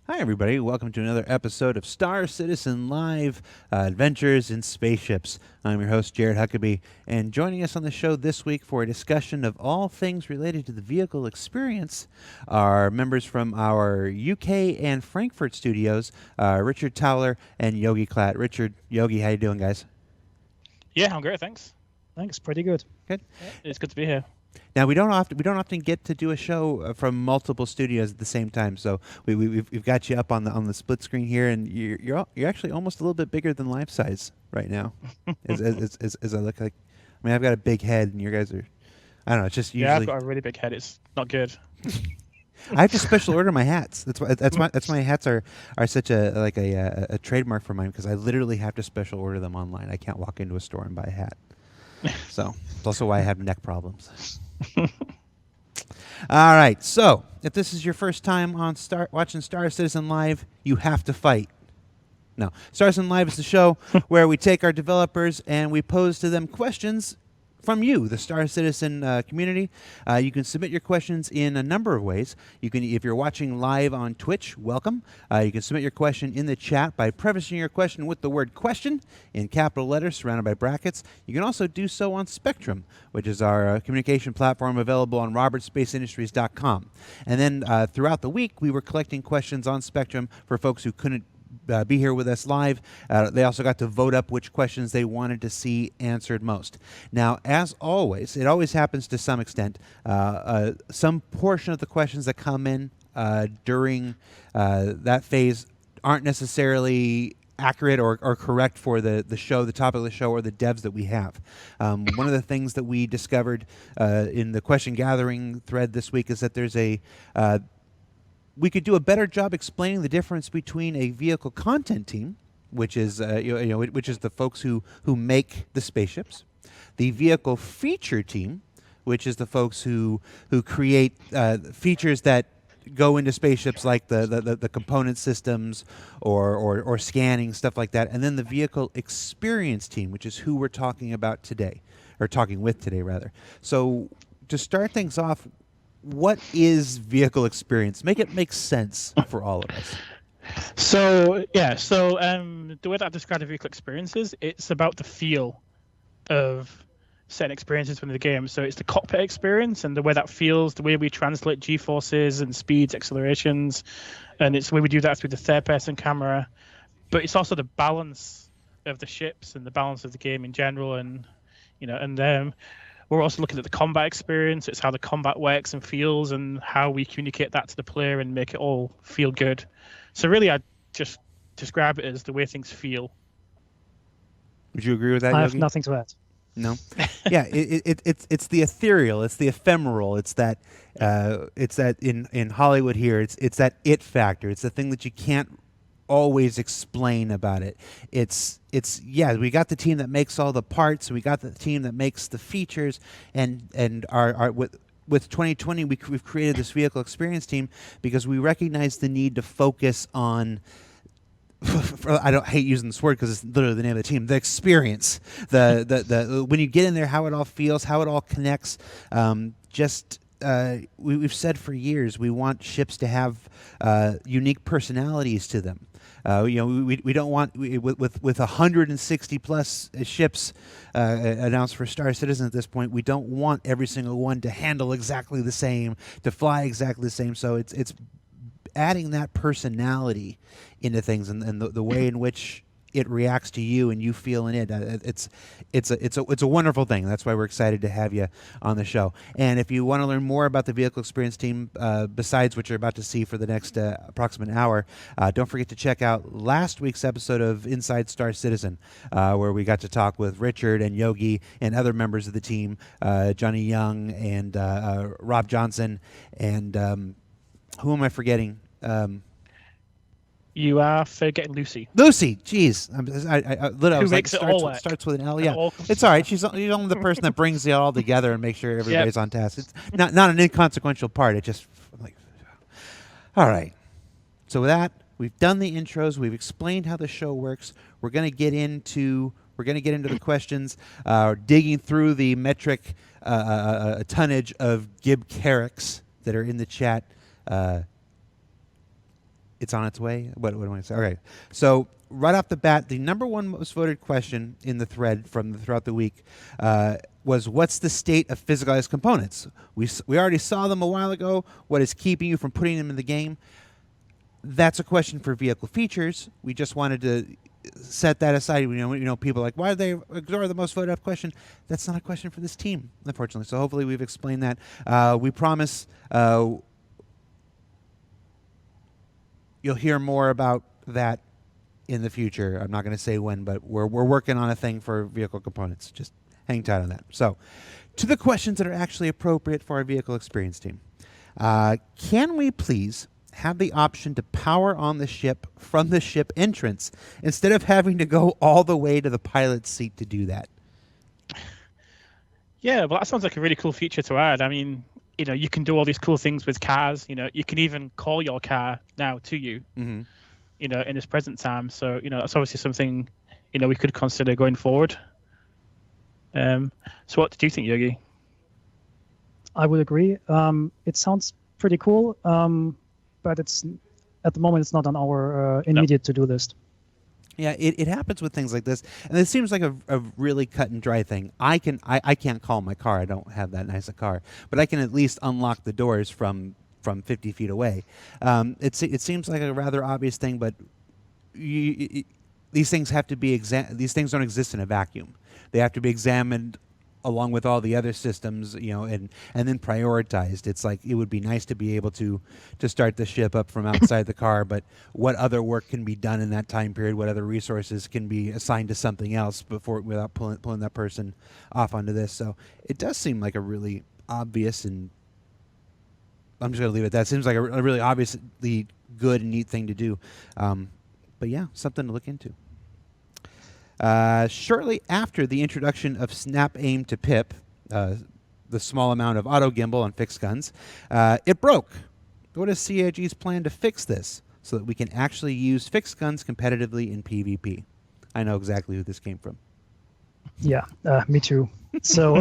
Hi, everybody. Welcome to another episode of Star Citizen Live Adventures in Spaceships. I'm your host, Jared Huckabee, and joining us on the show this week for a discussion of all things related to the vehicle experience are members from our UK and Frankfurt studios, Richard Towler and Yogi Klatt. Richard, Yogi, how you doing, guys? Yeah, I'm great, thanks. Thanks, pretty good. Good. Yeah, it's good to be here. Now we don't often get to do a show from multiple studios at the same time. So we've got you up on the split screen here, and you're actually almost a little bit bigger than life size right now. as I look like, I mean, I've got a big head, and your guys are, I don't know. It's just usually. Yeah, I've got a really big head. It's not good. I have to special order my hats. That's my hats are such a trademark for mine because I literally have to special order them online. I can't walk into a store and buy a hat. So it's also why I have neck problems. All right, so if this is your first time on watching Star Citizen Live, you have to fight. No, Star Citizen Live is the show where we take our developers and we pose to them questions from you, the Star Citizen community. You can submit your questions in a number of ways. You can, if you're watching live on Twitch, welcome. You can submit your question in the chat by prefacing your question with the word question in capital letters surrounded by brackets. You can also do so on Spectrum, which is our communication platform available on robertspaceindustries.com. And then throughout the week, we were collecting questions on Spectrum for folks who couldn't be here with us live. They also got to vote up which questions they wanted to see answered most. Now, as always, it always happens to some extent. Some portion of the questions that come in during that phase aren't necessarily accurate or correct for the show, the topic of the show, or the devs that we have. One of the things that we discovered in the question gathering thread this week is that there's we could do a better job explaining the difference between a vehicle content team, which is which is the folks who make the spaceships, the vehicle feature team, which is the folks who create features that go into spaceships like the component systems or scanning, stuff like that, and then the vehicle experience team, which is who we're talking about today, or talking with today rather. So to start things off, what is vehicle experience? Make it make sense for all of us. So the way that I describe the vehicle experience is it's about the feel of certain experiences within the game. So it's the cockpit experience and the way that feels, the way we translate G-forces and speeds, accelerations, and it's the way we do that through the third-person camera. But it's also the balance of the ships and the balance of the game in general, and we're also looking at the combat experience. It's how the combat works and feels and how we communicate that to the player and make it all feel good. So really, I just describe it as the way things feel. Would you agree with that, I Yogi? have nothing to add. No? Yeah, it's the ethereal, it's the ephemeral, it's that in Hollywood here, it's that it factor. It's the thing that you can't always explain about it. It's we got the team that makes all the parts, we got the team that makes the features, and our with 2020 we've created this vehicle experience team because we recognize the need to focus on I don't hate using this word because it's literally the name of the team. The experience, the when you get in there, how it all feels, how it all connects. We've said for years we want ships to have unique personalities to them. We don't want with 160 plus ships announced for Star Citizen at this point. We don't want every single one to handle exactly the same, to fly exactly the same. So it's adding that personality into things and the way in which it reacts to you and you feel in it. It's a wonderful thing. That's why we're excited to have you on the show. And if you want to learn more about the vehicle experience team, besides what you're about to see for the next approximate hour, don't forget to check out last week's episode of Inside Star Citizen, where we got to talk with Richard and Yogi and other members of the team, Johnny Young and Rob Johnson, and who am I forgetting? You are forgetting Lucy. Lucy, jeez. I literally Who makes it all work. Starts with an L. Yeah, It it's all right. She's only the person that brings it all together and makes sure everybody's on task. It's not an inconsequential part. It just like, all right. So with that, we've done the intros. We've explained how the show works. We're gonna get into the questions, digging through the metric tonnage of Gib Carricks that are in the chat. It's on its way. What am I going to say? Okay. So right off the bat, the number one most voted question in the thread throughout the week was, what's the state of physicalized components? We already saw them a while ago. What is keeping you from putting them in the game? That's a question for vehicle features. We just wanted to set that aside. You know, people are like, why did they ignore the most voted up question? That's not a question for this team, unfortunately. So hopefully we've explained that. We promise you'll hear more about that in the future. I'm not going to say when, but we're working on a thing for vehicle components. Just hang tight on that. So, to the questions that are actually appropriate for our vehicle experience team. Can we please have the option to power on the ship from the ship entrance instead of having to go all the way to the pilot's seat to do that? Yeah, well, that sounds like a really cool feature to add. I mean, you know, you can do all these cool things with cars. You know, you can even call your car now to you, you know, in this present time. So, you know, that's obviously something, you know, we could consider going forward. So what did you think, Yogi? I would agree. It sounds pretty cool, but it's at the moment it's not on our immediate to-do list. Yeah, it happens with things like this, and it seems like a really cut and dry thing. I can't call my car. I don't have that nice a car, but I can at least unlock the doors from 50 feet away. It seems like a rather obvious thing, but these things have to be these things don't exist in a vacuum. They have to be examined along with all the other systems, you know, and then prioritized. It's like it would be nice to be able to start the ship up from outside the car, but what other work can be done in that time period? What other resources can be assigned to something else without pulling that person off onto this? So it does seem like a really obvious, and I'm just going to leave it at that. It seems like a really obviously good and neat thing to do. But yeah, something to look into. Shortly after the introduction of snap aim to pip, the small amount of auto gimbal on fixed guns, it broke. What is CIG's plan to fix this so that we can actually use fixed guns competitively in PvP? I know exactly who this came from. Yeah, me too. So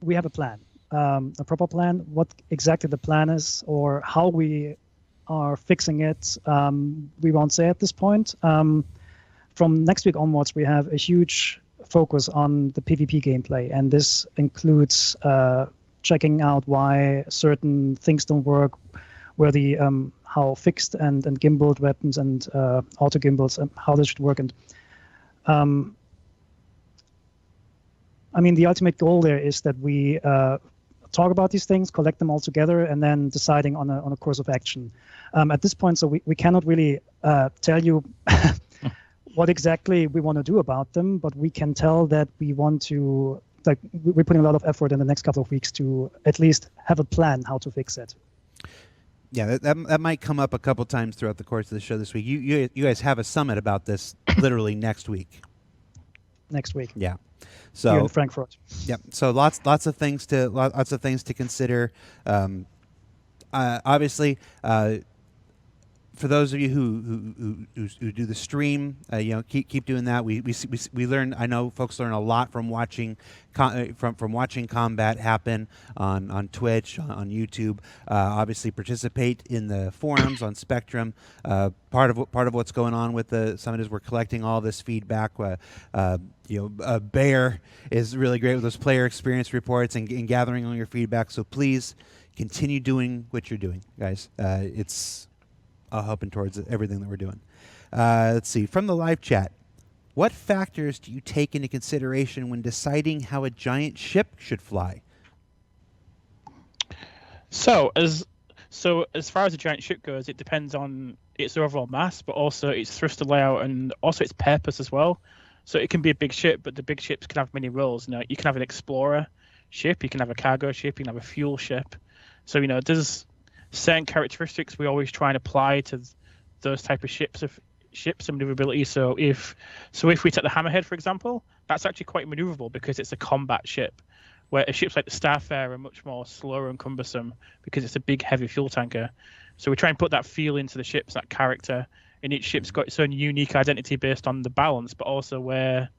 we have a plan, a proper plan. What exactly the plan is or how we are fixing it, we won't say at this point. From next week onwards, we have a huge focus on the PvP gameplay, and this includes checking out why certain things don't work, where the how fixed and gimbaled weapons and auto gimbals, how this should work. And I mean, the ultimate goal there is that we talk about these things, collect them all together, and then deciding on a course of action. At this point, so we cannot really tell you what exactly we want to do about them, but we can tell that we want to, like, we're putting a lot of effort in the next couple of weeks to at least have a plan how to fix it. Yeah, that might come up a couple times throughout the course of the show this week. You guys have a summit about this literally next week. Next week. Yeah. So here in Frankfurt. Yeah. So lots of things to consider. Obviously, for those of you who do the stream, you know, keep doing that. We learn. I know folks learn a lot from watching from watching combat happen on Twitch, on YouTube. Obviously, participate in the forums on Spectrum. Part of what's going on with the summit is we're collecting all this feedback. Bear is really great with those player experience reports and gathering all your feedback. So please continue doing what you're doing, guys. It's helping towards everything that we're doing. Let's see. From the live chat, what factors do you take into consideration when deciding how a giant ship should fly? So as far as a giant ship goes, it depends on its overall mass, but also its thruster layout and also its purpose as well. So it can be a big ship, but the big ships can have many roles. You know, you can have an explorer ship, you can have a cargo ship, you can have a fuel ship. So, you know, there's certain characteristics we always try and apply to those type of ships and maneuverability. So if we take the Hammerhead, for example, that's actually quite maneuverable because it's a combat ship, where ships like the Starfarer are much more slower and cumbersome because it's a big, heavy fuel tanker. So we try and put that feel into the ships, that character, and each ship's got its own unique identity based on the balance, but also where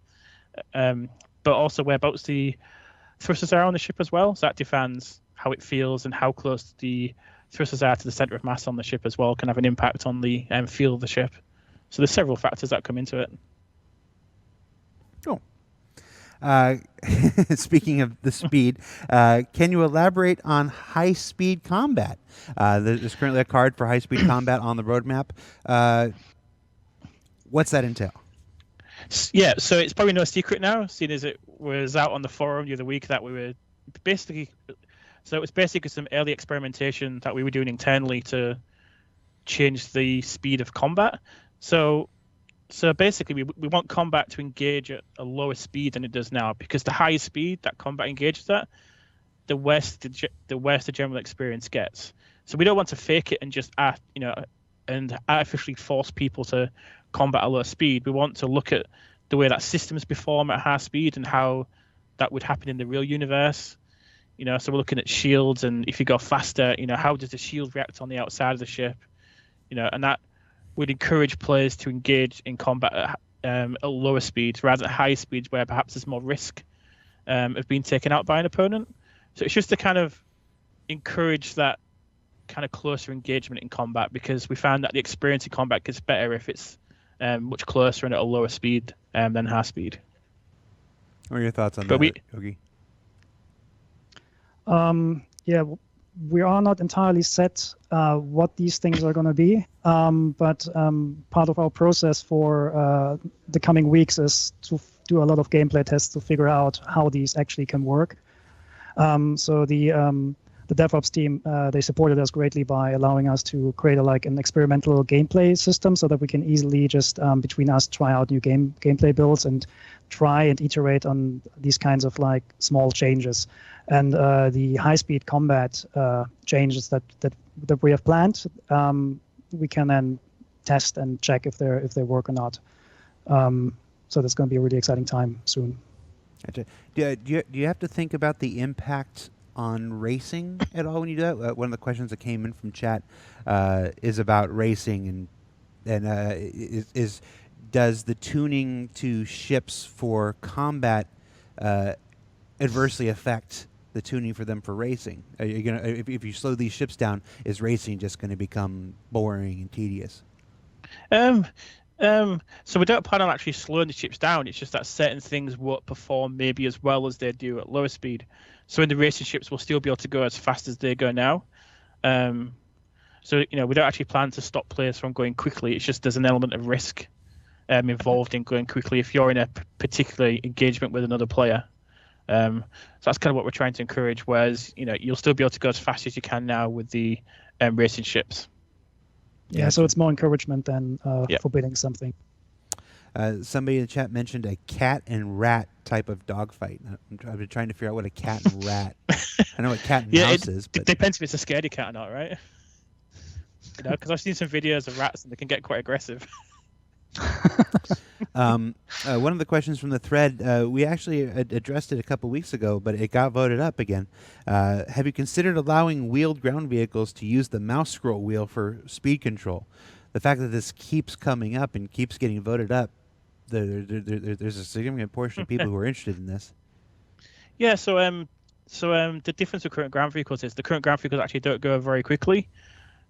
both the thrusters are on the ship as well. So that defines how it feels and how close the thrusters are to the center of mass on the ship as well can have an impact on the feel of the ship. So there's several factors that come into it. Cool. Speaking of the speed, can you elaborate on high-speed combat? There's currently a card for high-speed combat on the roadmap. What's that entail? Yeah, so it's probably no secret now, seeing as it was out on the forum the other week that we were basically... So it was basically some early experimentation that we were doing internally to change the speed of combat. So basically, we want combat to engage at a lower speed than it does now, because the higher speed that combat engages at, the worse the general experience gets. So we don't want to fake it and just and artificially force people to combat at low speed. We want to look at the way that systems perform at high speed and how that would happen in the real universe. So we're looking at shields, and if you go faster, how does the shield react on the outside of the ship? And that would encourage players to engage in combat at lower speeds rather than higher speeds, where perhaps there's more risk of being taken out by an opponent. So it's just to kind of encourage that kind of closer engagement in combat, because we found that the experience in combat gets better if it's much closer and at a lower speed than high speed. What are your thoughts on that, Yogi? Yeah, we are not entirely set what these things are going to be, but part of our process for the coming weeks is to do a lot of gameplay tests to figure out how these actually can work. So the DevOps team, they supported us greatly by allowing us to create an experimental gameplay system so that we can easily just between us try out new gameplay builds and try and iterate on these kinds of small changes. And the high-speed combat changes that we have planned, we can then test and check if they work or not. So that's going to be a really exciting time soon. Gotcha. Do you have to think about the impact on racing at all when you do that? One of the questions that came in from chat is about racing, and does the tuning to ships for combat adversely affect the tuning for them for racing? Are you gonna, if you slow these ships down, is racing just going to become boring and tedious? So we don't plan on actually slowing the ships down. It's just that certain things won't perform maybe as well as they do at lower speed. So in the racing ships, we'll still be able to go as fast as they go now. So we don't actually plan to stop players from going quickly. It's just there's an element of risk involved in going quickly if you're in a particular engagement with another player. So that's kind of what we're trying to encourage. Whereas you'll still be able to go as fast as you can now with the racing ships. Yeah, so it's more encouragement than forbidding something. Somebody in the chat mentioned a cat and rat type of dogfight. I've been trying to figure out what a cat and rat. I know what cat and mouse is, but it depends if it's a scaredy cat or not, right? Because I've seen some videos of rats and they can get quite aggressive. One of the questions from the thread, we actually addressed it a couple weeks ago, but it got voted up again. Have you considered allowing wheeled ground vehicles to use the mouse scroll wheel for speed control? The fact that this keeps coming up and keeps getting voted up, there's a significant portion of people who are interested in this. Yeah, so the difference with current ground vehicles is the current ground vehicles actually don't go very quickly,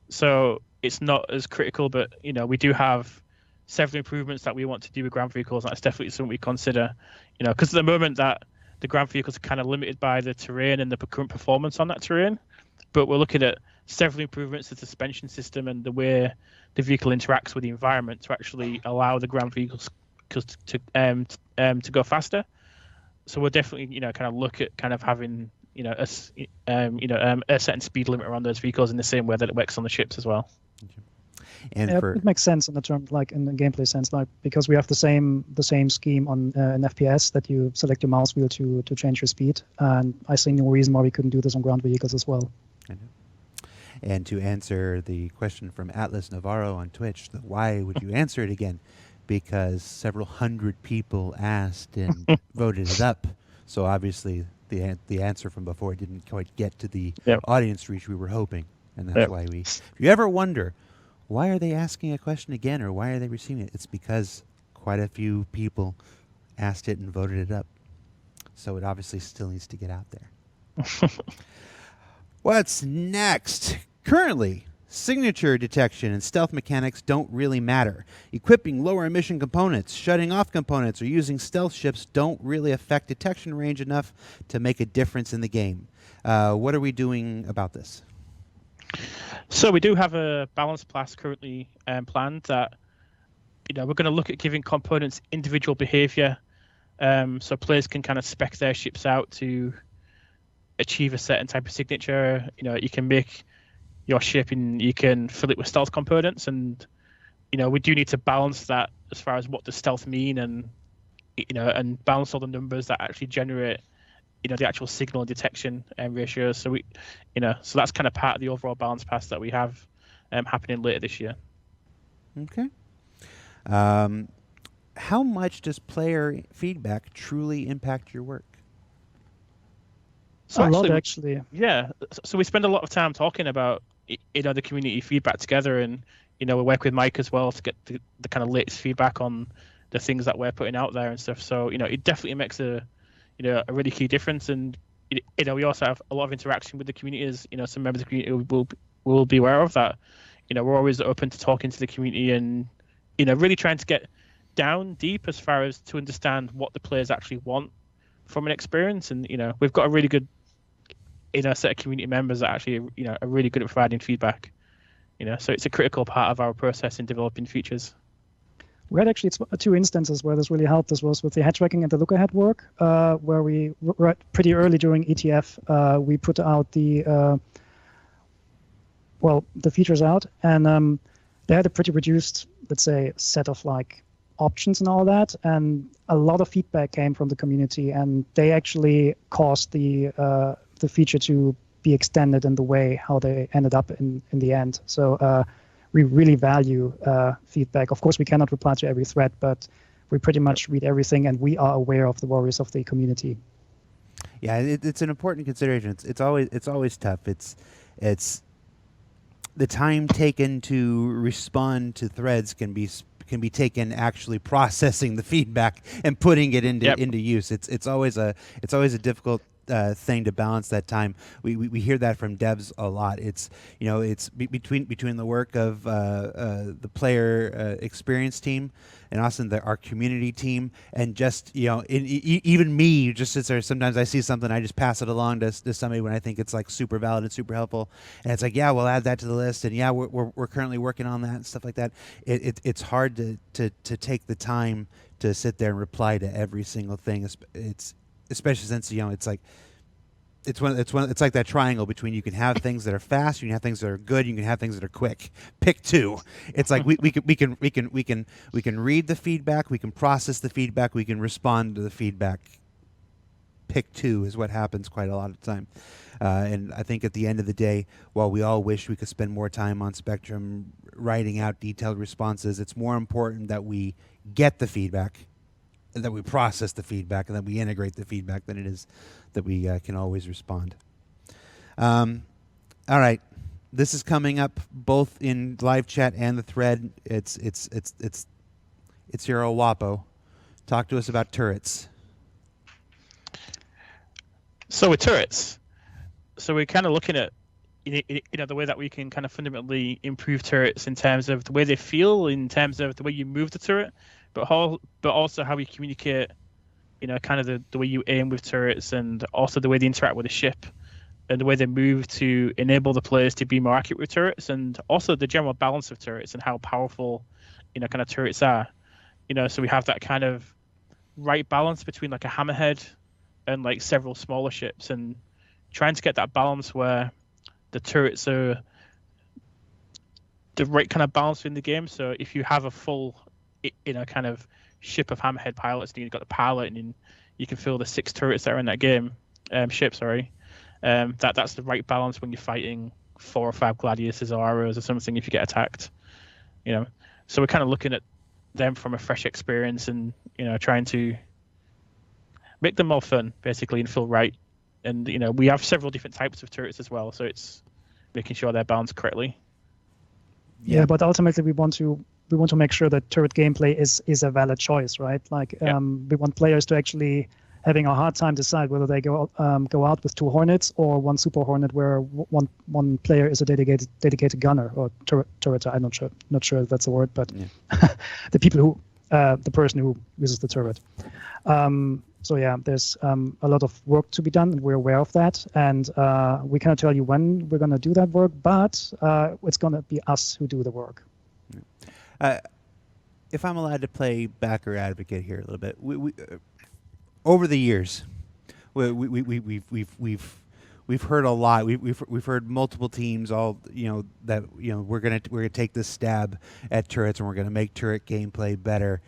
so it's not as critical. But we do have several improvements that we want to do with ground vehicles. And that's definitely something we consider. Because at the moment that the ground vehicles are kind of limited by the terrain and the current performance on that terrain, but we're looking at several improvements to the suspension system and the way the vehicle interacts with the environment to actually allow the ground vehicles to go faster. So we'll definitely kind of look at kind of having a certain speed limit around those vehicles in the same way that it works on the ships as well. And it makes sense in the term, in the gameplay sense, because we have the same scheme on an FPS that you select your mouse wheel to change your speed, and I see no reason why we couldn't do this on ground vehicles as well. And to answer the question from Atlas Navarro on Twitch, why would you answer it again? Because several hundred people asked and voted it up. So obviously the answer from before didn't quite get to the audience reach we were hoping. And that's why if you ever wonder, why are they asking a question again or why are they receiving it? It's because quite a few people asked it and voted it up. So it obviously still needs to get out there. What's next? Currently, signature detection and stealth mechanics don't really matter. Equipping lower emission components, shutting off components, or using stealth ships don't really affect detection range enough to make a difference in the game. What are we doing about this? So we do have a balanced class currently planned that, we're going to look at giving components individual behavior, so players can kind of spec their ships out to achieve a certain type of signature. You can make your ship and you can fill it with stealth components, and we do need to balance that as far as what does stealth mean, and and balance all the numbers that actually generate the actual signal and detection ratios. So so that's kind of part of the overall balance pass that we have happening later this year. Okay. How much does player feedback truly impact your work? So a lot, actually. Yeah. So we spend a lot of time talking about the community feedback together, and we work with Mike as well to get the kind of latest feedback on the things that we're putting out there and stuff. So it definitely makes a really key difference. And we also have a lot of interaction with the community, as some members of the community will be aware of that. We're always open to talking to the community and really trying to get down deep as far as to understand what the players actually want from an experience. And we've got a really good set of community members that actually are really good at providing feedback. So it's a critical part of our process in developing features. We had actually two instances where this really helped. This was with the head tracking and the look ahead work, where we pretty early during ETF we put out the features out, and they had a pretty reduced, let's say, set of options and all that, and a lot of feedback came from the community, and they actually caused the feature to be extended in the way how they ended up in the end. So we really value feedback. Of course, we cannot reply to every thread, but we pretty much read everything, and we are aware of the worries of the community. Yeah, it's an important consideration. It's always tough. It's the time taken to respond to threads can be taken actually processing the feedback and putting it into use. It's always a difficult thing to balance that time. We hear that from devs a lot. It's it's between the work of the player experience team and also our community team, and just even me just sits there. Sometimes I see something, I just pass it along to somebody when I think it's super valid and super helpful, and it's yeah, we'll add that to the list, and yeah, we're currently working on that and stuff like that. It's hard to take the time to sit there and reply to every single thing. It's especially since it's like that triangle between, you can have things that are fast, you can have things that are good, you can have things that are quick. Pick two. It's like we can read the feedback, we can process the feedback, we can respond to the feedback. Pick two is what happens quite a lot of the time. And I think at the end of the day, while we all wish we could spend more time on Spectrum writing out detailed responses, it's more important that we get the feedback, and that we process the feedback, and that we integrate the feedback than it is that we can always respond. All right, this is coming up both in live chat and the thread. It's Hero Wapo. Talk to us about turrets. So with turrets, we're kind of looking at the way that we can kind of fundamentally improve turrets in terms of the way they feel, in terms of the way you move the turret, but also how we communicate, kind of the way you aim with turrets, and also the way they interact with the ship, and the way they move to enable the players to be more accurate with turrets, and also the general balance of turrets and how powerful, kind of turrets are. So we have that kind of right balance between a hammerhead and several smaller ships, and trying to get that balance where the turrets are the right kind of balance in the game. So if you have a full kind of ship of hammerhead pilots, and you've got the pilot, and you can fill the 6 turrets that are in that game, that's the right balance when you're fighting 4 or 5 gladiators or arrows or something if you get attacked. So we're kind of looking at them from a fresh experience, and trying to make them more fun basically and feel right. And we have several different types of turrets as well, so it's making sure they're balanced correctly. Yeah, but ultimately we want to make sure that turret gameplay is a valid choice, right? We want players to actually having a hard time decide whether they go out with 2 Hornets or 1 Super Hornet, where one player is a dedicated gunner or turreter. I'm not sure if that's a word, but the person who uses the turret. So yeah, there's a lot of work to be done, and we're aware of that. And we cannot tell you when we're going to do that work, but it's going to be us who do the work. If I'm allowed to play backer advocate here a little bit, we over the years, we've heard a lot. We've heard multiple teams that we're gonna take this stab at turrets and we're gonna make turret gameplay better.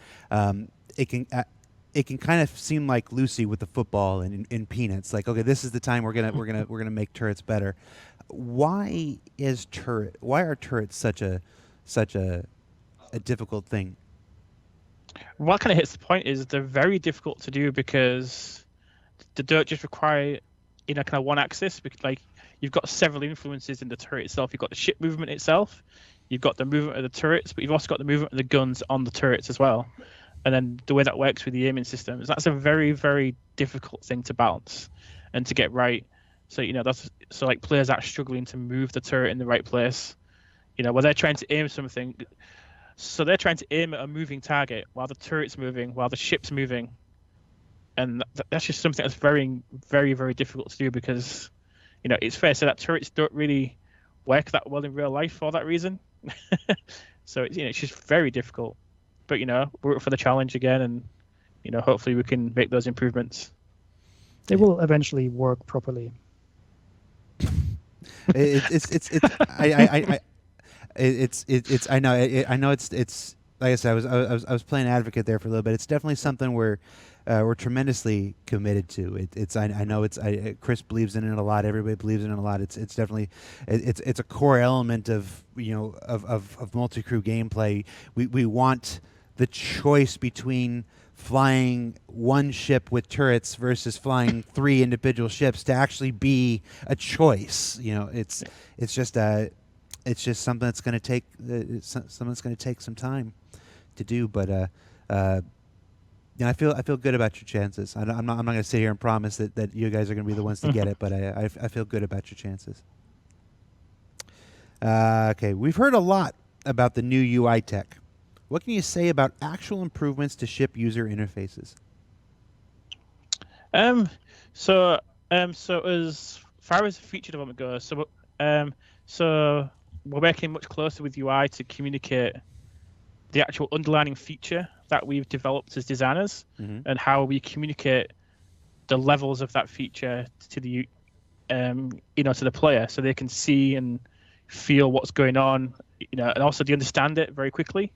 It can kind of seem like Lucy with the football and in Peanuts, like, okay, this is the time we're gonna make turrets better. Why are turrets such a difficult thing? What kind of hits the point is they're very difficult to do because they don't just require kind of one axis. Like, you've got several influences in the turret itself. You've got the ship movement itself, you've got the movement of the turrets, but you've also got the movement of the guns on the turrets as well. And then the way that works with the aiming systems, that's a very, very difficult thing to balance and to get right. So like players that are struggling to move the turret in the right place, where they're trying to aim something. So they're trying to aim at a moving target while the turret's moving, while the ship's moving. And that's just something that's very, very, very difficult to do because, it's fair to say that turrets don't really work that well in real life for that reason. So, it's just very difficult. But, we're up for the challenge again, and, hopefully we can make those improvements. They will eventually work properly. I know it's like I said, I was playing advocate there for a little bit. It's definitely something we're tremendously committed to. I know Chris believes in it a lot. Everybody believes in it a lot. It's definitely it's a core element of of multi-crew gameplay. We want the choice between flying one ship with turrets versus flying 3 individual ships to actually be a choice. It's just something that's going to take some time to do, but I feel good about your chances. I'm not going to sit here and promise that you guys are going to be the ones to get it, but I feel good about your chances. Okay, we've heard a lot about the new UI tech. What can you say about actual improvements to ship user interfaces? So as far as feature development goes, so we're working much closer with UI to communicate the actual underlying feature that we've developed as designers, and how we communicate the levels of that feature to the to the player, so they can see and feel what's going on, and also to understand it very quickly.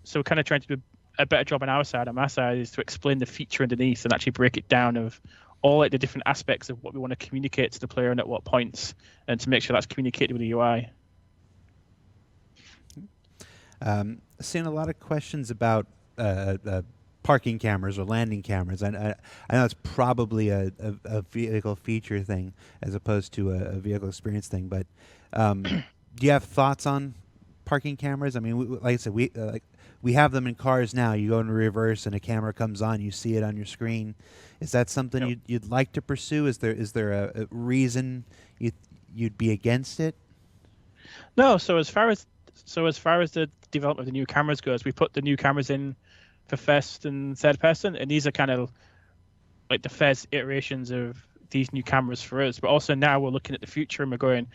So we're kind of trying to do a better job on my side is to explain the feature underneath and actually break it down of all the different aspects of what we want to communicate to the player and at what points, and to make sure that's communicated with the UI. Seeing a lot of questions about parking cameras or landing cameras. I know it's probably a vehicle feature thing as opposed to a vehicle experience thing, but do you have thoughts on parking cameras? I mean, like I said, we have them in cars now. You go in reverse and a camera comes on, you see it on your screen. Is that something you'd like to pursue? Is there a reason you'd be against it? No. So as far as the development of the new cameras goes, we put the new cameras in for first and third person, and these are kind of like the first iterations of these new cameras for us. But also now we're looking at the future and we're going,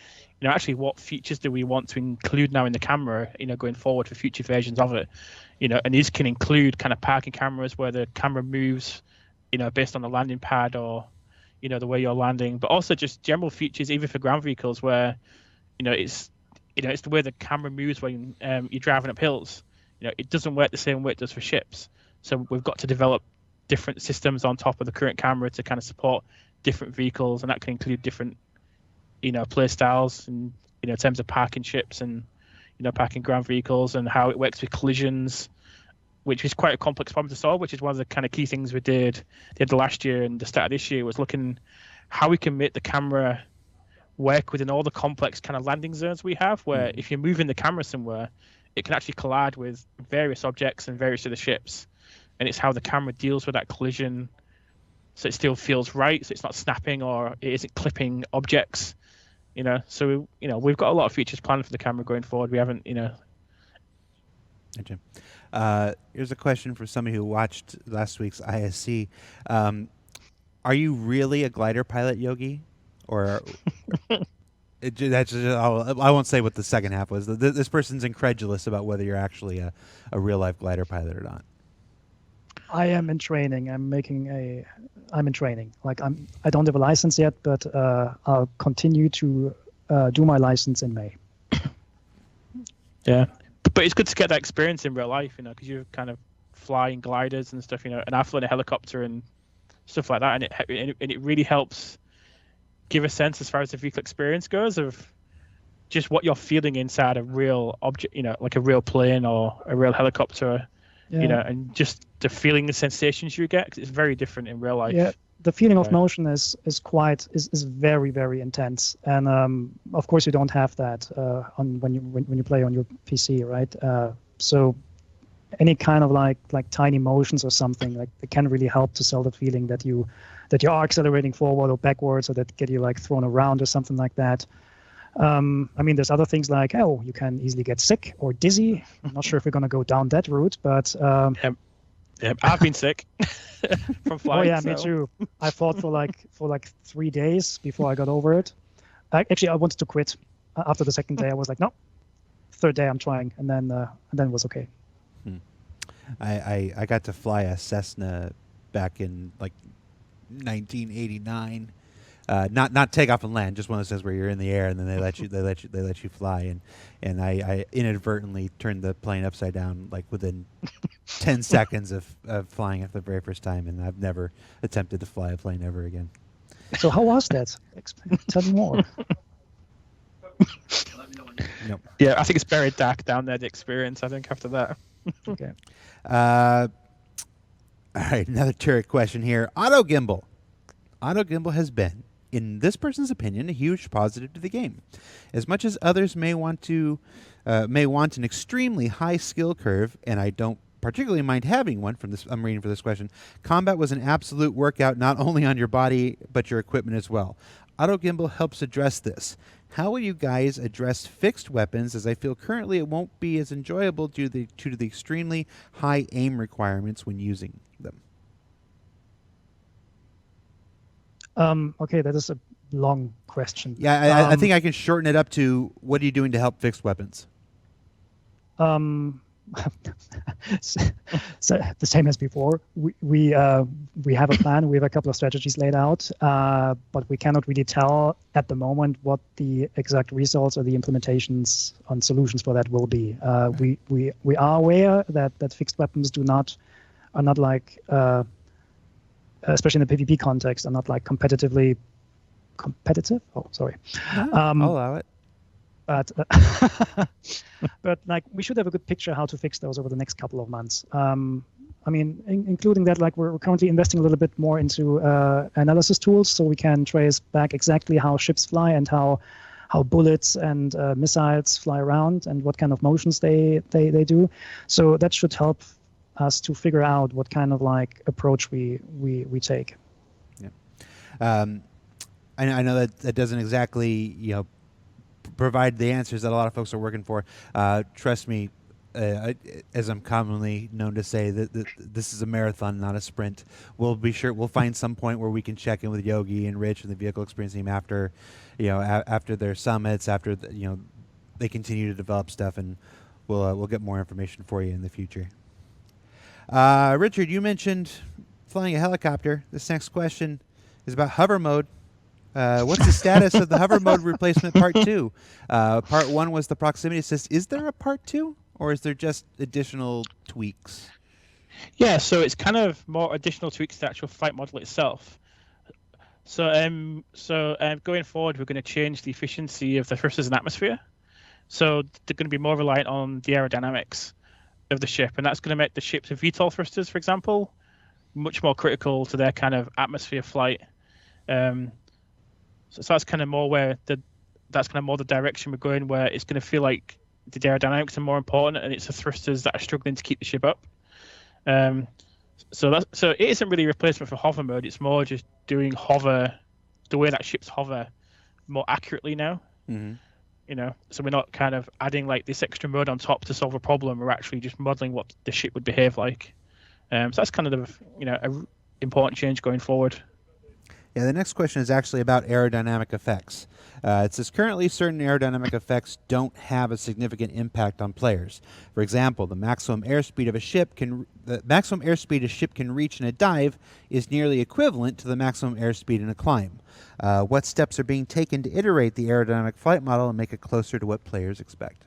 actually what features do we want to include now in the camera, going forward for future versions of it, and these can include kind of parking cameras where the camera moves, based on the landing pad or, the way you're landing, but also just general features, even for ground vehicles where, it's the way the camera moves when you're driving up hills. It doesn't work the same way it does for ships. So we've got to develop different systems on top of the current camera to kind of support different vehicles, and that can include different, play styles and, in terms of parking ships and, parking ground vehicles, and how it works with collisions, which is quite a complex problem to solve, which is one of the kind of key things we did last year and the start of this year, was looking how we can make the camera work within all the complex kind of landing zones we have, where if you're moving the camera somewhere, it can actually collide with various objects and various other ships. And it's how the camera deals with that collision so it still feels right, so it's not snapping or it isn't clipping objects. So we've got a lot of features planned for the camera going forward. We haven't. Gotcha. Here's a question for somebody who watched last week's ISC. Are you really a glider pilot, Yogi? Or I won't say what the second half was. This person's incredulous about whether you're actually a real life glider pilot or not. I am in training. I'm in training. Like I don't have a license yet, but I'll continue to do my license in May. Yeah, but it's good to get that experience in real life, because you're kind of flying gliders and stuff, and I've flown a helicopter and stuff like that, and it really helps give a sense as far as the vehicle experience goes of just what you're feeling inside a real object, like a real plane or a real helicopter, and just the feeling, the sensations you get, 'cause it's very different in real life. Yeah, the feeling of motion is very, very intense, and of course you don't have that when you play on your PC, right? So any kind of like tiny motions or something like it can really help to sell that feeling that you are accelerating forward or backwards, or that get you like thrown around or something like that. There's other things like, you can easily get sick or dizzy. I'm not sure if we're going to go down that route, but I've been sick from flying. Oh yeah, me too. I fought for like 3 days before I got over it. I wanted to quit after the second day. I was like, no. Third day I'm trying, and then it was okay. I got to fly a Cessna back in like 1989. Not take off and land, just one of those things where you're in the air and then they let you fly, and I inadvertently turned the plane upside down like within 10 seconds of flying it for the very first time, and I've never attempted to fly a plane ever again. So how was that? Tell me more. Nope. Yeah, I think it's buried dark down there, the experience, I think, after that. Okay. All right, another turret question here. Auto gimbal has been, in this person's opinion, a huge positive to the game. As much as others may want an extremely high skill curve, and I don't particularly mind having one from this. I'm reading for this question. Combat was an absolute workout, not only on your body but your equipment as well. Auto gimbal helps address this. How will you guys address fixed weapons, as I feel currently it won't be as enjoyable due to the extremely high aim requirements when using them? Okay, that is a long question. Yeah, I think I can shorten it up to, what are you doing to help fixed weapons? So the same as before. We have a plan. We have a couple of strategies laid out, but we cannot really tell at the moment what the exact results or the implementations on solutions for that will be. We are aware that fixed weapons are not like, especially in the PvP context, are not like competitive. Oh, sorry. I'll allow it. But like we should have a good picture how to fix those over the next couple of months. Including that, like we're currently investing a little bit more into analysis tools, so we can trace back exactly how ships fly and how bullets and missiles fly around and what kind of motions they do. So that should help us to figure out what kind of like approach we take. Yeah. I know that doesn't exactly provide the answers that a lot of folks are working for. Trust me, as I'm commonly known to say, that this is a marathon, not a sprint. We'll find some point where we can check in with Yogi and Rich and the vehicle experience team after their summits, after they continue to develop stuff, and we'll get more information for you in the future. Richard, you mentioned flying a helicopter. This next question is about hover mode. What's the status of the hover mode replacement part 2? Part 1 was the proximity assist. Is there a part 2, or is there just additional tweaks? Yeah, so it's kind of more additional tweaks to the actual flight model itself. So going forward, we're going to change the efficiency of the thrusters and atmosphere. So they're going to be more reliant on the aerodynamics of the ship, and that's going to make the ship's VTOL thrusters, for example, much more critical to their kind of atmosphere flight. So that's kind of more the direction we're going, where it's going to feel like the aerodynamics are more important, and it's the thrusters that are struggling to keep the ship up. So it isn't really a replacement for hover mode. It's more just doing hover, the way that ships hover, more accurately now. Mm-hmm. You know, so we're not kind of adding like this extra mode on top to solve a problem. We're actually just modeling what the ship would behave like. So that's kind of a important change going forward. Yeah, the next question is actually about aerodynamic effects. It says currently certain aerodynamic effects don't have a significant impact on players. For example, the maximum airspeed a ship can reach in a dive is nearly equivalent to the maximum airspeed in a climb. What steps are being taken to iterate the aerodynamic flight model and make it closer to what players expect?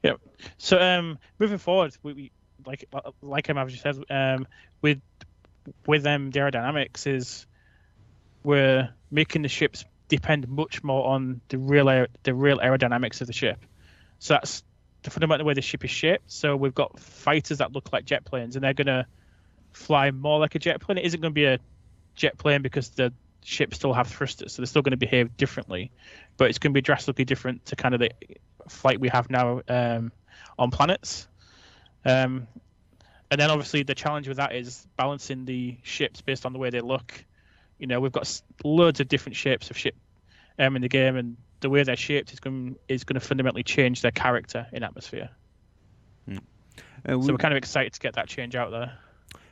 Yeah. So moving forward, we like I've just said, with the aerodynamics is we're making the ships depend much more on the real aerodynamics of the ship. So that's the fundamental way the ship is shaped. So we've got fighters that look like jet planes, and they're going to fly more like a jet plane. It isn't going to be a jet plane because the ships still have thrusters, so they're still going to behave differently. But it's going to be drastically different to kind of the flight we have now on planets. And then obviously the challenge with that is balancing the ships based on the way they look. You know, we've got loads of different shapes of ship in the game, and the way they're shaped is going to fundamentally change their character in atmosphere. So we're kind of excited to get that change out there.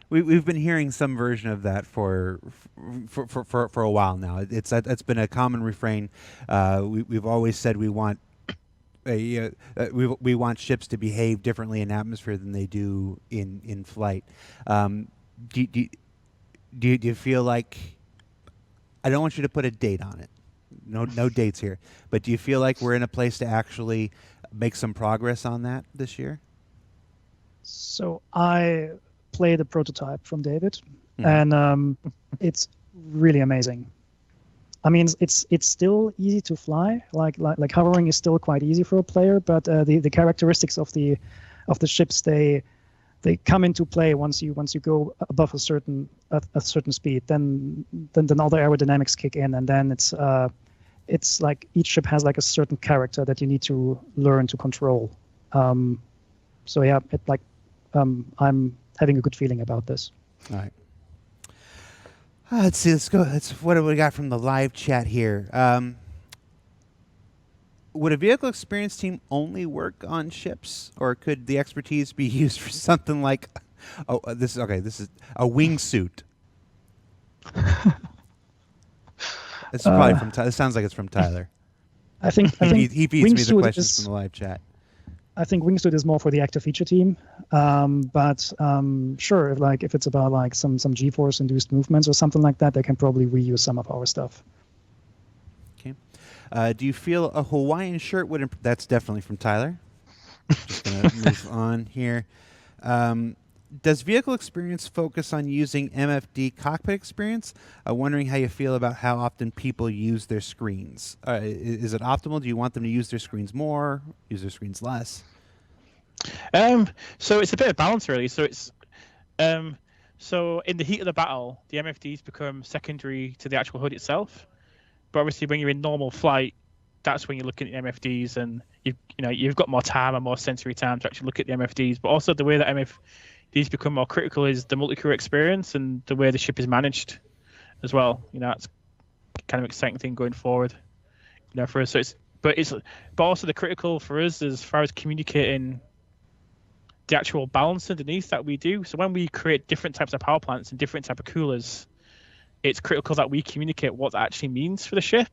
We've been hearing some version of that for a while now. It's been a common refrain. We've always said we want we want ships to behave differently in atmosphere than they do in flight. Do you feel like, I don't want you to put a date on it. No dates here. But do you feel like we're in a place to actually make some progress on that this year? So I played a prototype from David, and it's really amazing. I mean, it's still easy to fly. Like hovering is still quite easy for a player, but the characteristics of the ships, they come into play once you go above a certain speed. Then all the aerodynamics kick in, and then it's like each ship has like a certain character that you need to learn to control. So yeah, I'm having a good feeling about this. All right. Let's see. Let's go. What do we got from the live chat here? Would a vehicle experience team only work on ships, or could the expertise be used for something like, this is a wingsuit? It's probably from. It sounds like it's from Tyler. I think he feeds me the questions is, from the live chat. I think wingsuit is more for the active feature team, but sure, if it's about like some G-force induced movements or something like that, they can probably reuse some of our stuff. Okay. Do you feel a Hawaiian shirt would? That's definitely from Tyler. Just gonna move on here. Does vehicle experience focus on using MFD cockpit experience? Wondering how you feel about how often people use their screens. Is it optimal? Do you want them to use their screens more, use their screens less? So it's a bit of balance, really. So it's so in the heat of the battle, the MFDs become secondary to the actual HUD itself. But obviously, when you're in normal flight, that's when you're looking at the MFDs, and you've got more time and more sensory time to actually look at the MFDs. But also the way that MFDs become more critical is the multi-crew experience and the way the ship is managed as well. That's kind of exciting thing going forward. For us. So but also the critical for us as far as communicating the actual balance underneath that we do. So when we create different types of power plants and different type of coolers, it's critical that we communicate what that actually means for the ship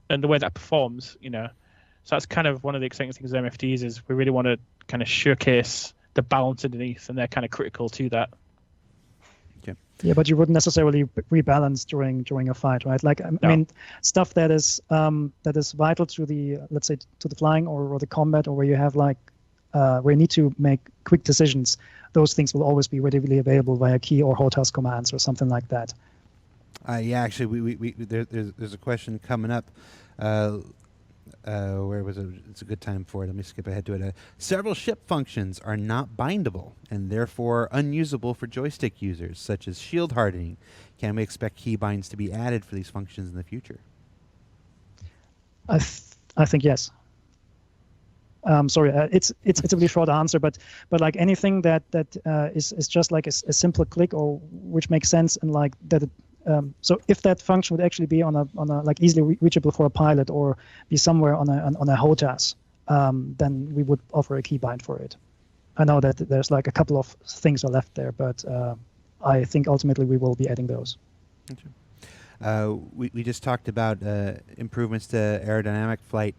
and the way that performs. So that's kind of one of the exciting things with MFDs is we really want to kind of showcase the balance underneath, and they're kind of critical to that. Okay. Yeah, but you wouldn't necessarily rebalance during a fight, right? Like I mean, stuff that is vital to the, let's say, to the flying or the combat, or where you have where you need to make quick decisions. Those things will always be readily available via key or HOTAS commands or something like that. Yeah, actually, there's a question coming up. Where was it? It's a good time for it. Let me skip ahead to it. Several ship functions are not bindable and therefore unusable for joystick users, such as shield hardening. Can we expect keybinds to be added for these functions in the future? I think yes. Sorry, it's a really short answer, but like anything that is just like a simple click or which makes sense and like that. So if that function would actually be on a like easily reachable for a pilot or be somewhere on a HOTAS, then we would offer a keybind for it. I know that there's like a couple of things are left there, but I think ultimately we will be adding those. We just talked about improvements to aerodynamic flight.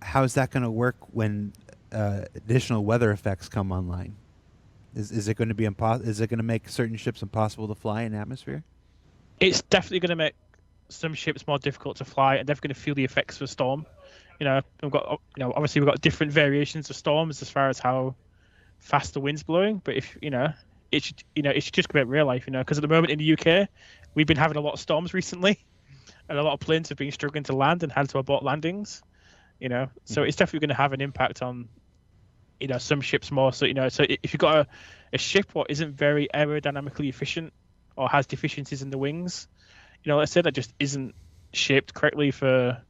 How is that going to work when additional weather effects come online? Is it going to be is it going to make certain ships impossible to fly in atmosphere? It's definitely going to make some ships more difficult to fly, and they're going to feel the effects of a storm. We've got obviously we've got different variations of storms as far as how fast the wind's blowing, but if it should just come out real life, because at the moment in the UK we've been having a lot of storms recently, and a lot of planes have been struggling to land and had to abort landings. So it's definitely going to have an impact on some ships more. So so if you've got a ship what isn't very aerodynamically efficient or has deficiencies in the wings, let's say that just isn't shaped correctly for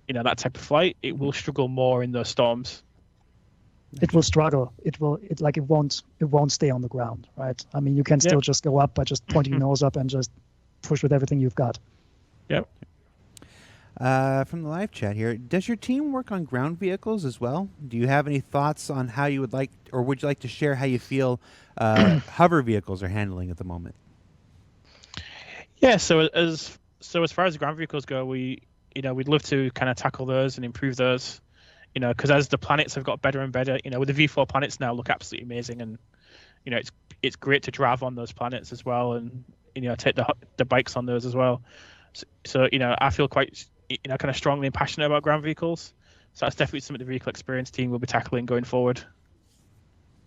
that type of flight, it will struggle more in those storms. It will struggle. It won't stay on the ground, right? I mean, you can still just go up by just pointing your nose up and just push with everything you've got. Yep. From the live chat here, does your team work on ground vehicles as well? Do you have any thoughts on how you would like, or would you like to share how you feel hover vehicles are handling at the moment? Yeah. So as far as the ground vehicles go, we'd love to kind of tackle those and improve those. Because as the planets have got better and better, with the V4 planets now look absolutely amazing, and it's great to drive on those planets as well, and take the bikes on those as well. So I feel quite kind of strongly and passionate about ground vehicles. So that's definitely something the vehicle experience team will be tackling going forward.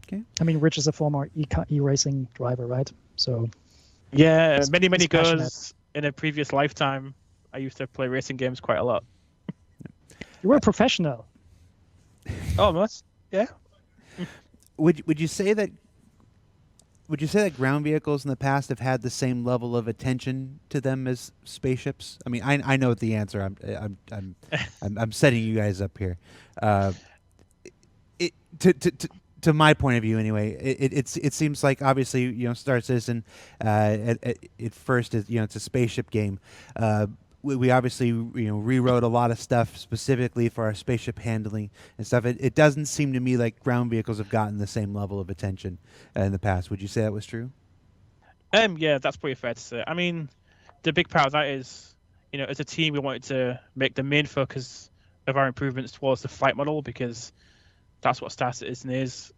Okay. I mean, Rich is a former e-racing driver, right? So yeah, many goes in a previous lifetime. I used to play racing games quite a lot. You were a professional. Almost, yeah. Would you say that ground vehicles in the past have had the same level of attention to them as spaceships? I mean, I know the answer. I'm setting you guys up here. To my point of view, anyway, it seems like obviously Star Citizen at first is it's a spaceship game. We obviously rewrote a lot of stuff specifically for our spaceship handling and stuff. It doesn't seem to me like ground vehicles have gotten the same level of attention in the past. Would you say that was true? Yeah, that's pretty fair to say. I mean, the big part of that is, as a team, we wanted to make the main focus of our improvements towards the flight model, because that's what Star Citizen is.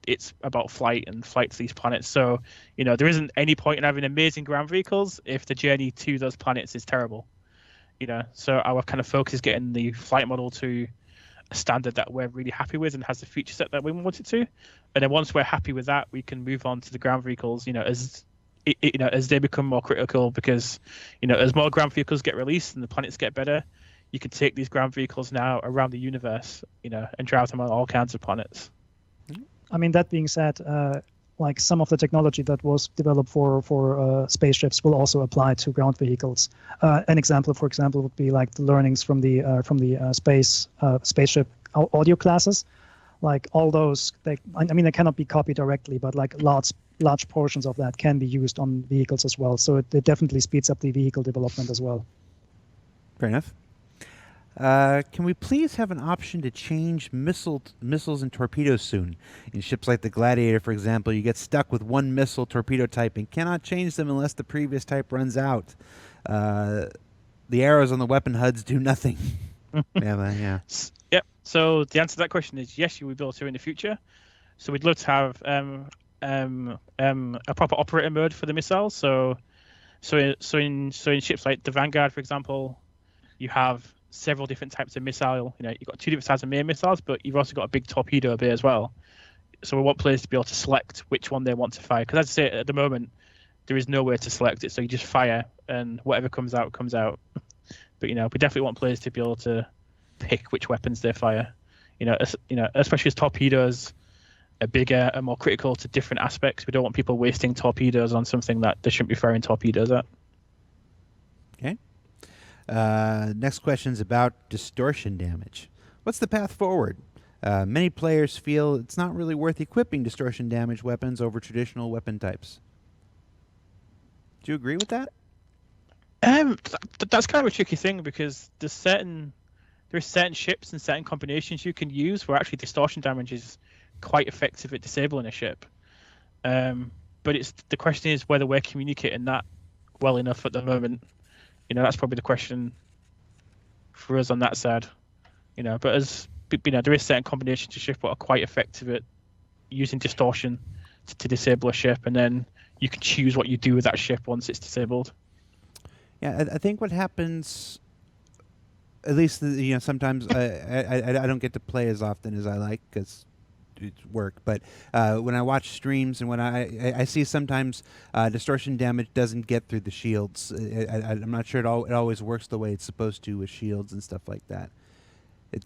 It's about flight and flight to these planets. So, there isn't any point in having amazing ground vehicles if the journey to those planets is terrible. So our kind of focus is getting the flight model to a standard that we're really happy with and has the feature set that we want it to. And then once we're happy with that, we can move on to the ground vehicles, as they become more critical, because, as more ground vehicles get released and the planets get better, you can take these ground vehicles now around the universe, and drive them on all kinds of planets. I mean, that being said, like some of the technology that was developed for spaceships will also apply to ground vehicles. An example, for example, would be like the learnings from the spaceship audio classes. Like all those, they cannot be copied directly, but like large portions of that can be used on vehicles as well. So it definitely speeds up the vehicle development as well. Fair enough. Can we please have an option to change missiles and torpedoes soon? In ships like the Gladiator, for example, you get stuck with one missile torpedo type and cannot change them unless the previous type runs out. The arrows on the weapon HUDs do nothing. Yeah. Yep. So the answer to that question is yes, you will be able to in the future. So we'd love to have a proper operator mode for the missiles. So in ships like the Vanguard, for example, you have several different types of missile. You've got two different types of main missiles, but you've also got a big torpedo bay as well. So we want players to be able to select which one they want to fire. Because as I say, at the moment, there is no way to select it. So you just fire, and whatever comes out, comes out. But we definitely want players to be able to pick which weapons they fire. Especially as torpedoes are bigger and more critical to different aspects. We don't want people wasting torpedoes on something that they shouldn't be firing torpedoes at. Okay. Next question's about distortion damage. What's the path forward? Many players feel it's not really worth equipping distortion damage weapons over traditional weapon types. Do you agree with that? That's kind of a tricky thing because there's certain ships and certain combinations you can use where actually distortion damage is quite effective at disabling a ship. But the question is whether we're communicating that well enough at the moment. That's probably the question for us on that side. But there is certain combinations of ship that are quite effective at using distortion to disable a ship, and then you can choose what you do with that ship once it's disabled. Yeah, I think what happens, at least sometimes I don't get to play as often as I like because it's work. But when I watch streams and when I see sometimes distortion damage doesn't get through the shields. I'm not sure it always works the way it's supposed to with shields and stuff like that. I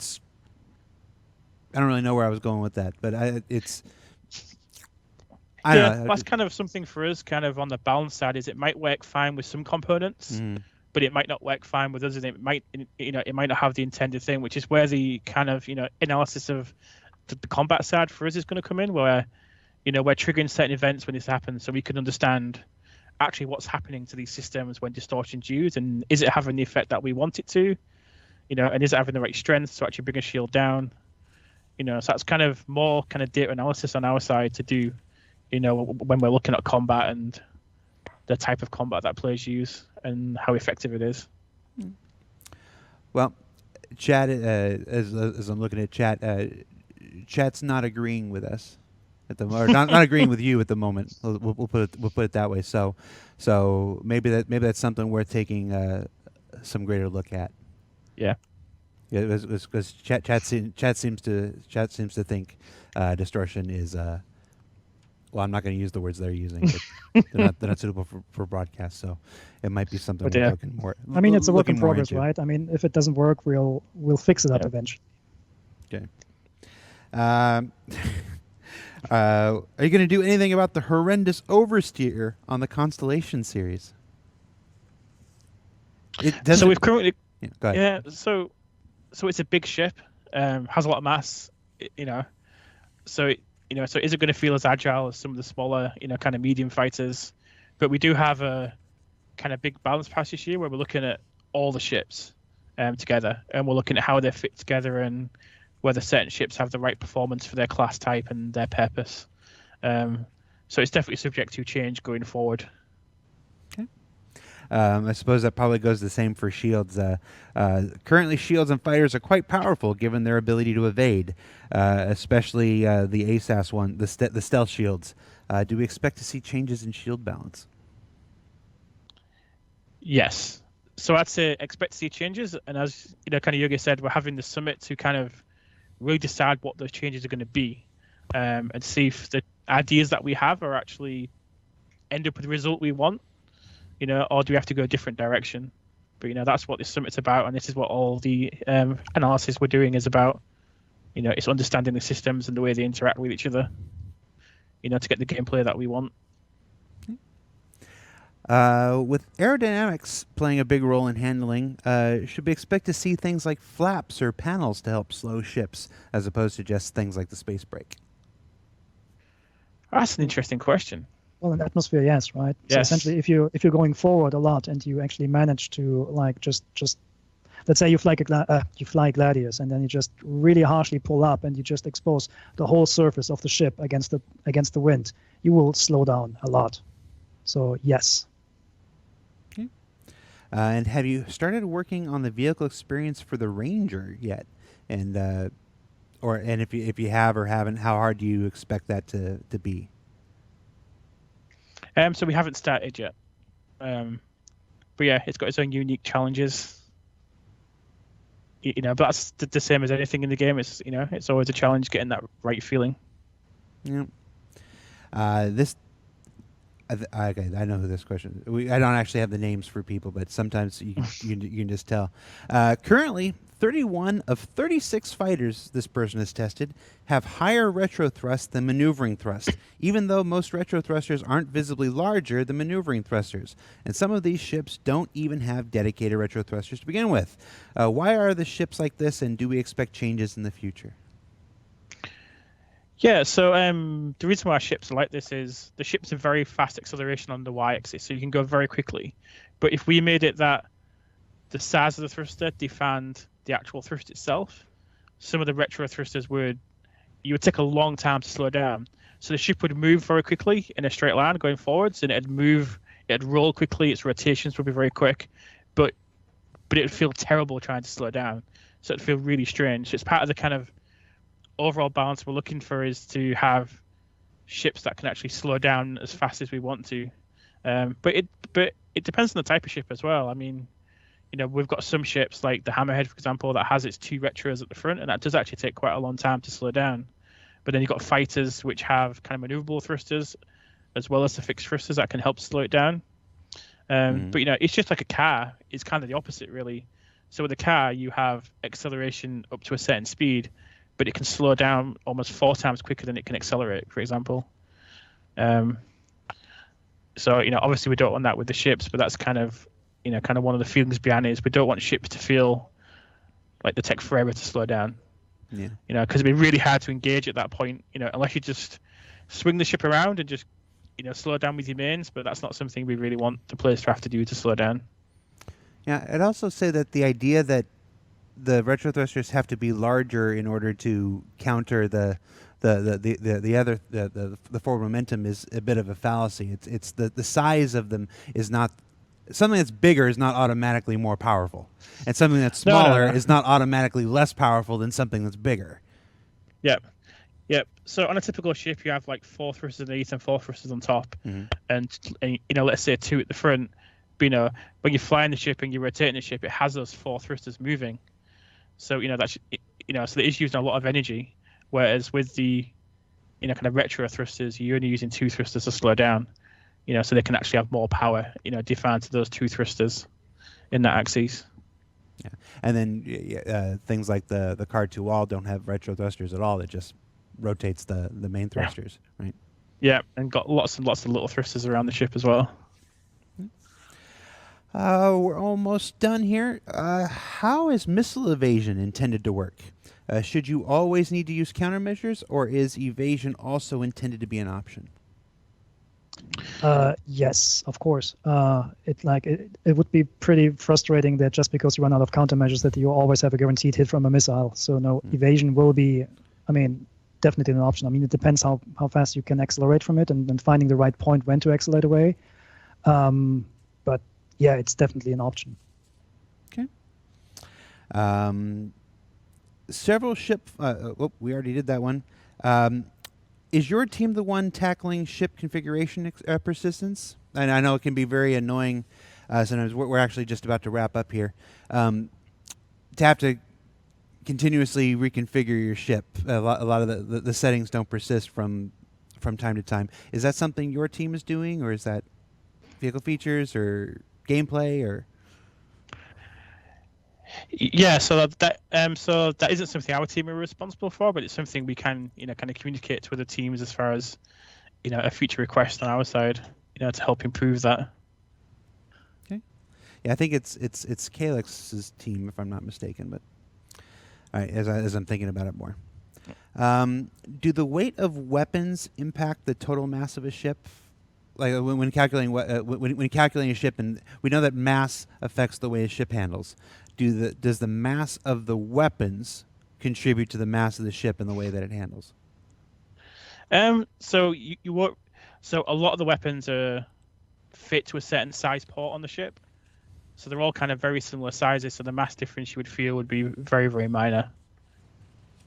don't really know where I was going with that, but I don't know. That's kind of something for us, kind of on the balance side, is it might work fine with some components, but it might not work fine with others, and it might not have the intended thing, which is where the kind of analysis of the combat side for us is going to come in, where we're triggering certain events when this happens, so we can understand actually what's happening to these systems when distortion's used, and is it having the effect that we want it to, and is it having the right strength to actually bring a shield down, so that's kind of more kind of data analysis on our side to do. When we're looking at combat and the type of combat that players use and how effective it is. Well, chat, as I'm looking at chat, chat's not agreeing with us at the moment, not agreeing with you at the moment. We'll put it that way. So maybe that's something worth taking some greater look at. Yeah. Yeah, because chat seems to think distortion is. Well, I'm not going to use the words they're using, but they're not suitable for broadcast, so it might be something we're looking more. I mean, it's a work in progress, into. right? I mean, if it doesn't work, we'll fix it up eventually. Okay. Are you going to do anything about the horrendous oversteer on the Constellation series? So we've currently, go ahead. So it's a big ship, has a lot of mass, so. So is it going to feel as agile as some of the smaller, kind of medium fighters? But we do have a kind of big balance passage here where we're looking at all the ships together, and we're looking at how they fit together and whether certain ships have the right performance for their class type and their purpose. So it's definitely subject to change going forward. Okay. I suppose that probably goes the same for shields. Currently, shields and fighters are quite powerful given their ability to evade, especially the ASAS one, the stealth shields. Do we expect to see changes in shield balance? Yes. So I'd say expect to see changes, and as kind of Yogi said, we're having the summit to kind of really decide what those changes are going to be, and see if the ideas that we have are actually end up with the result we want. Or do we have to go a different direction? But that's what this summit's about, and this is what all the analysis we're doing is about. It's understanding the systems and the way they interact with each other. To get the gameplay that we want. With aerodynamics playing a big role in handling, should we expect to see things like flaps or panels to help slow ships, as opposed to just things like the space brake? That's an interesting question. Well, in atmosphere, yes, right. Yes. So essentially, if you're going forward a lot and you actually manage to just let's say you fly Gladius and then you just really harshly pull up and you just expose the whole surface of the ship against the wind, you will slow down a lot. So yes. Okay. And have you started working on the vehicle experience for the Ranger yet? And if you have or haven't, how hard do you expect that to be? So we haven't started yet, but yeah, it's got its own unique challenges. But that's the same as anything in the game. It's always a challenge getting that right feeling. Yeah. Okay, I know who this question is. I don't actually have the names for people, but sometimes you can just tell. Currently, 31 of 36 fighters this person has tested have higher retro thrust than maneuvering thrust, even though most retro thrusters aren't visibly larger than maneuvering thrusters. And some of these ships don't even have dedicated retro thrusters to begin with. Why are the ships like this, and do we expect changes in the future? Yeah, so the reason why ships are like this is the ships have very fast acceleration on the y-axis, so you can go very quickly. But if we made it that the size of the thruster defined the actual thrust itself, some of the retro thrusters would take a long time to slow down. So the ship would move very quickly in a straight line going forwards, and it'd roll quickly, its rotations would be very quick, but it would feel terrible trying to slow down. So it'd feel really strange. So it's part of the kind of overall balance we're looking for, is to have ships that can actually slow down as fast as we want to. But it depends on the type of ship as well. I mean, we've got some ships like the Hammerhead, for example, that has its 2 retros at the front, and that does actually take quite a long time to slow down. But then you've got fighters which have kind of maneuverable thrusters as well as the fixed thrusters that can help slow it down. But it's just like a car. It's kind of the opposite, really. So with a car, you have acceleration up to a certain speed, but it can slow down almost 4 times quicker than it can accelerate, for example. So obviously we don't want that with the ships, but that's kind of one of the feelings behind it, is we don't want ships to feel like they take forever to slow down. Yeah. Because it'd be really hard to engage at that point. Unless you just swing the ship around and just slow down with your mains, but that's not something we really want the players to have to do to slow down. Yeah, I'd also say that the idea that the retro thrusters have to be larger in order to counter the forward momentum is a bit of a fallacy. It's the size of them is not something that's bigger is not automatically more powerful, and something that's smaller is not automatically less powerful than something that's bigger. Yep. So on a typical ship, you have like 4 thrusters underneath and 4 thrusters on top, and let's say 2 at the front. But when you're flying the ship and you're rotating the ship, it has those 4 thrusters moving. So that's so it is using a lot of energy, whereas with the kind of retro thrusters, you're only using 2 thrusters to slow down. So they can actually have more power, defined to those 2 thrusters in that axis. Yeah, and then things like the Card 2 wall don't have retro thrusters at all. It just rotates the main thrusters, right? Yeah, and got lots and lots of little thrusters around the ship as well. We're almost done here. How is missile evasion intended to work? Should you always need to use countermeasures, or is evasion also intended to be an option? Yes, of course. It would be pretty frustrating that just because you run out of countermeasures that you always have a guaranteed hit from a missile. So no, evasion will be, definitely an option. It depends how fast you can accelerate from it and finding the right point when to accelerate away. But yeah, it's definitely an option. Okay. Several ship. We already did that one. Is your team the one tackling ship configuration persistence? And I know it can be very annoying. Sometimes we're actually just about to wrap up here. To have to continuously reconfigure your ship. A lot of the settings don't persist from time to time. Is that something your team is doing, or is that vehicle features or gameplay or? Yeah, so that isn't something our team are responsible for, but it's something we can kind of communicate to other teams as far as a feature request on our side, to help improve that. Okay. Yeah, I think it's Calix's team, if I'm not mistaken. But all right, as I'm thinking about it more, do the weight of weapons impact the total mass of a ship? Like when calculating when calculating a ship, and we know that mass affects the way a ship handles. Does the mass of the weapons contribute to the mass of the ship and the way that it handles? So so a lot of the weapons are fit to a certain size port on the ship. So they're all kind of very similar sizes. So the mass difference you would feel would be very, very minor.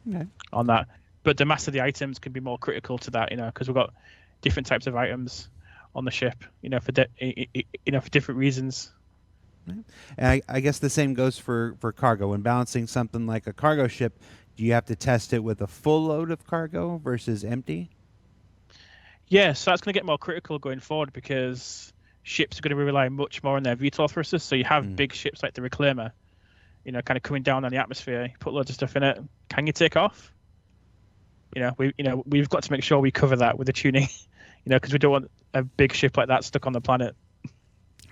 Okay. On that. But the mass of the items can be more critical to that, because we've got different types of items on the ship, for different reasons. And I guess the same goes for cargo. When balancing something like a cargo ship, do you have to test it with a full load of cargo versus empty? Yeah, so that's going to get more critical going forward because ships are going to rely much more on their VTOL thrusters. So you have big ships like the Reclaimer, kind of coming down on the atmosphere. You put loads of stuff in it. Can you take off? We've got to make sure we cover that with the tuning, because we don't want a big ship like that stuck on the planet.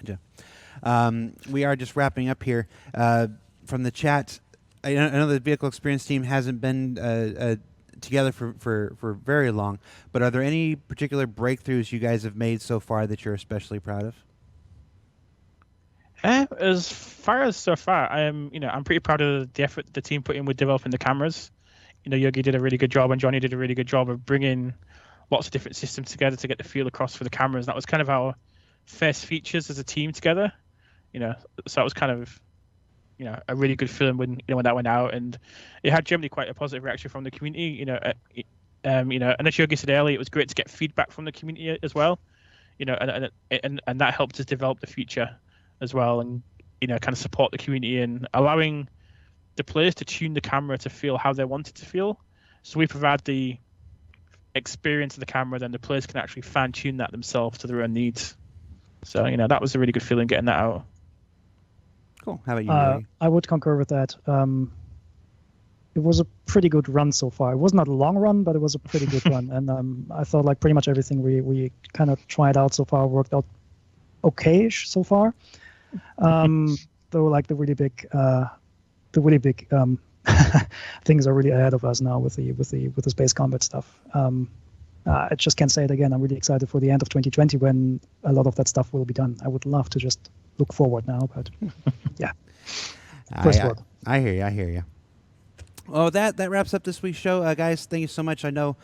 Yeah. We are just wrapping up here. From the chat, I know the vehicle experience team hasn't been together for very long, but are there any particular breakthroughs you guys have made so far that you're especially proud of? As far as so far, I'm pretty proud of the effort the team put in with developing the cameras. Yogi did a really good job, and Johnny did a really good job of bringing lots of different systems together to get the feel across for the cameras. That was kind of our first features as a team together. So that was kind of, a really good feeling when that went out, and it had generally quite a positive reaction from the community. And as Yogi said earlier, it was great to get feedback from the community as well. And that helped us develop the feature as well, and kind of support the community and allowing the players to tune the camera to feel how they want it to feel. So we provide the experience of the camera, then the players can actually fine tune that themselves to their own needs. So that was a really good feeling getting that out. Cool. How about you, Yogi? I would concur with that. It was a pretty good run so far. It was not a long run, but it was a pretty good run. And I thought like pretty much everything we kind of tried out so far worked out okay-ish so far. Though like the really big things are really ahead of us now with the space combat stuff. I just can't say it again. I'm really excited for the end of 2020 when a lot of that stuff will be done. I would love to just look forward now, but yeah. First word. I hear you. Well, that wraps up this week's show, guys. Thank you so much. I know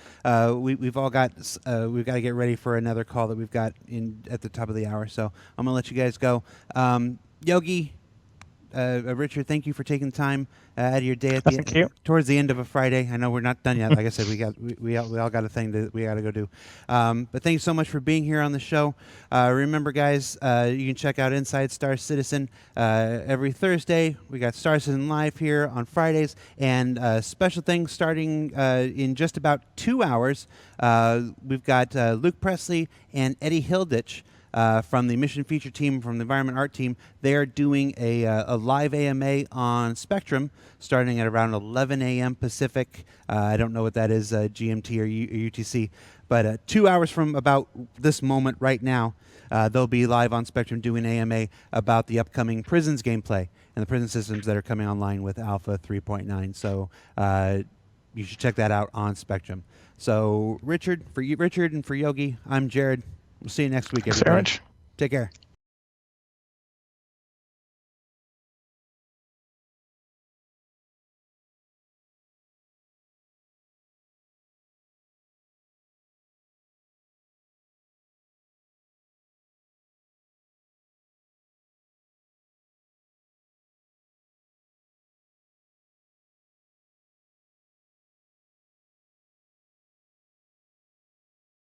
we've got to get ready for another call that we've got in at the top of the hour. So I'm gonna let you guys go. Yogi, Richard, thank you for taking time out of your day towards the end of a Friday. I know we're not done yet. Like I said, we all got a thing that we got to go do. But thank you so much for being here on the show. Remember, guys, you can check out Inside Star Citizen every Thursday. We got Star Citizen Live here on Fridays, and special things starting in just about 2 hours. We've got Luke Presley and Eddie Hilditch. From the mission feature team, from the environment art team. They are doing a live AMA on Spectrum starting at around 11 a.m. Pacific. I don't know what that is, GMT or UTC, but 2 hours from about this moment right now, they'll be live on Spectrum doing AMA about the upcoming Prisons gameplay and the prison systems that are coming online with Alpha 3.9. So you should check that out on Spectrum. So Richard and for Yogi, I'm Jared. We'll see you next week, everybody. Take care.